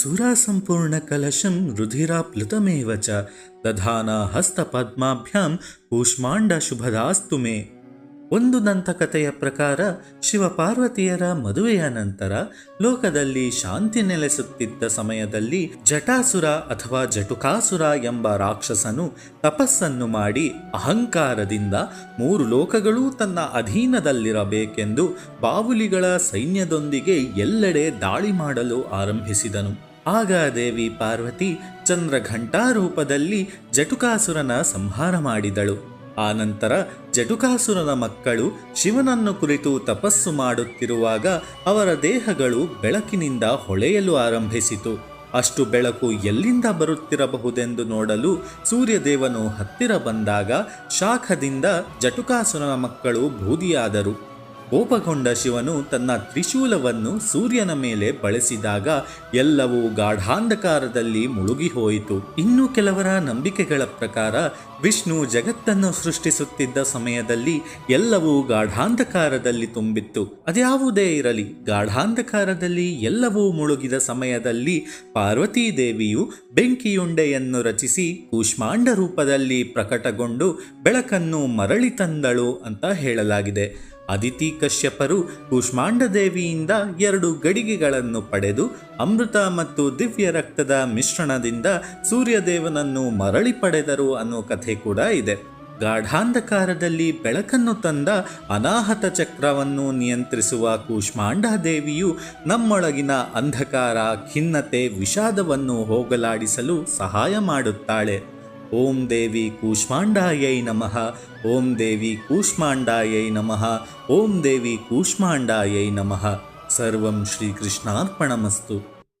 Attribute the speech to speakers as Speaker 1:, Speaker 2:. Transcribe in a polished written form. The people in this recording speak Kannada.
Speaker 1: ಸುರಾಸಂಪೂರ್ಣಕಲಶಂ ರುಧಿರಾಪ್ಲುತಮೇವ ಚ ದಧಾನ ಹಸ್ತಪದ್ಮಾಭ್ಯಾಂ ಕೂಷ್ಮಾಂಡ ಶುಭದಾಸ್ತು ಮೇ. ಒಂದು ದಂತಕಥೆಯ ಪ್ರಕಾರ ಶಿವಪಾರ್ವತಿಯರ ಮದುವೆಯ ನಂತರ ಲೋಕದಲ್ಲಿ ಶಾಂತಿ ನೆಲೆಸುತ್ತಿದ್ದ ಸಮಯದಲ್ಲಿ ಜಟಾಸುರ ಅಥವಾ ಜಟುಕಾಸುರ ಎಂಬ ರಾಕ್ಷಸನು ತಪಸ್ಸನ್ನು ಮಾಡಿ ಅಹಂಕಾರದಿಂದ 3 ಲೋಕಗಳೂ ತನ್ನ ಅಧೀನದಲ್ಲಿರಬೇಕೆಂದು ಬಾವುಲಿಗಳ ಸೈನ್ಯದೊಂದಿಗೆ ಎಲ್ಲೆಡೆ ದಾಳಿ ಮಾಡಲು ಆರಂಭಿಸಿದನು. ಆಗ ದೇವಿ ಪಾರ್ವತಿ ಚಂದ್ರಘಂಟಾ ರೂಪದಲ್ಲಿ ಜಟುಕಾಸುರನ ಸಂಹಾರ ಮಾಡಿದಳು. ಆನಂತರ ಜಟುಕಾಸುರನ ಮಕ್ಕಳು ಶಿವನನ್ನು ಕುರಿತು ತಪಸ್ಸು ಮಾಡುತ್ತಿರುವಾಗ ಅವರ ದೇಹಗಳು ಬೆಳಕಿನಿಂದ ಹೊಳೆಯಲು ಆರಂಭಿಸಿತು. ಅಷ್ಟು ಬೆಳಕು ಎಲ್ಲಿಂದ ಬರುತ್ತಿರಬಹುದೆಂದು ನೋಡಲು ಸೂರ್ಯದೇವನು ಹತ್ತಿರ ಬಂದಾಗ ಶಾಖದಿಂದ ಜಟುಕಾಸುರನ ಮಕ್ಕಳು ಬೂದಿಯಾದರು. ಕೋಪಗೊಂಡ ಶಿವನು ತನ್ನ ತ್ರಿಶೂಲವನ್ನು ಸೂರ್ಯನ ಮೇಲೆ ಬಳಸಿದಾಗ ಎಲ್ಲವೂ ಗಾಢಾಂಧಕಾರದಲ್ಲಿ ಮುಳುಗಿ ಹೋಯಿತು. ಇನ್ನು ಕೆಲವರ ನಂಬಿಕೆಗಳ ಪ್ರಕಾರ ವಿಷ್ಣು ಜಗತ್ತನ್ನು ಸೃಷ್ಟಿಸುತ್ತಿದ್ದ ಸಮಯದಲ್ಲಿ ಎಲ್ಲವೂ ಗಾಢಾಂಧಕಾರದಲ್ಲಿ ತುಂಬಿತ್ತು. ಅದ್ಯಾವುದೇ ಇರಲಿ, ಗಾಢಾಂಧಕಾರದಲ್ಲಿ ಎಲ್ಲವೂ ಮುಳುಗಿದ ಸಮಯದಲ್ಲಿ ಪಾರ್ವತೀ ದೇವಿಯು ಬೆಂಕಿಯುಂಡೆಯನ್ನು ರಚಿಸಿ ಕೂಷ್ಮಾಂಡ ರೂಪದಲ್ಲಿ ಪ್ರಕಟಗೊಂಡು ಬೆಳಕನ್ನು ಮರಳಿ ತಂದಳು ಅಂತ ಹೇಳಲಾಗಿದೆ. ಅದಿತಿ ಕಶ್ಯಪರು ಕೂಷ್ಮಾಂಡ ದೇವಿಯಿಂದ 2 ಗಡಿಗೆಗಳನ್ನು ಪಡೆದು ಅಮೃತ ಮತ್ತು ದಿವ್ಯ ರಕ್ತದ ಮಿಶ್ರಣದಿಂದ ಸೂರ್ಯದೇವನನ್ನು ಮರಳಿ ಪಡೆದರು ಅನ್ನೋ ಕಥೆ ಕೂಡ ಇದೆ. ಗಾಢಾಂಧಕಾರದಲ್ಲಿ ಬೆಳಕನ್ನು ತಂದ ಅನಾಹತ ಚಕ್ರವನ್ನು ನಿಯಂತ್ರಿಸುವ ಕೂಷ್ಮಾಂಡ ದೇವಿಯು ನಮ್ಮೊಳಗಿನ ಅಂಧಕಾರ, ಖಿನ್ನತೆ, ವಿಷಾದವನ್ನು ಹೋಗಲಾಡಿಸಲು ಸಹಾಯ ಮಾಡುತ್ತಾಳೆ. ಓಂ ದೇವಿ ಕೂಷ್ಮಾಂಡಾಯೈ ನಮಃ. ಓಂ ದೇವಿ ಕೂಷ್ಮಾಂಡಾಯೈ ನಮಃ. ಓಂ ದೇವಿ ಕೂಷ್ಮಾಂಡಾಯೈ ನಮಃ. ಸರ್ವಂ ಶ್ರೀಕೃಷ್ಣಾರ್ಪಣಮಸ್ತು.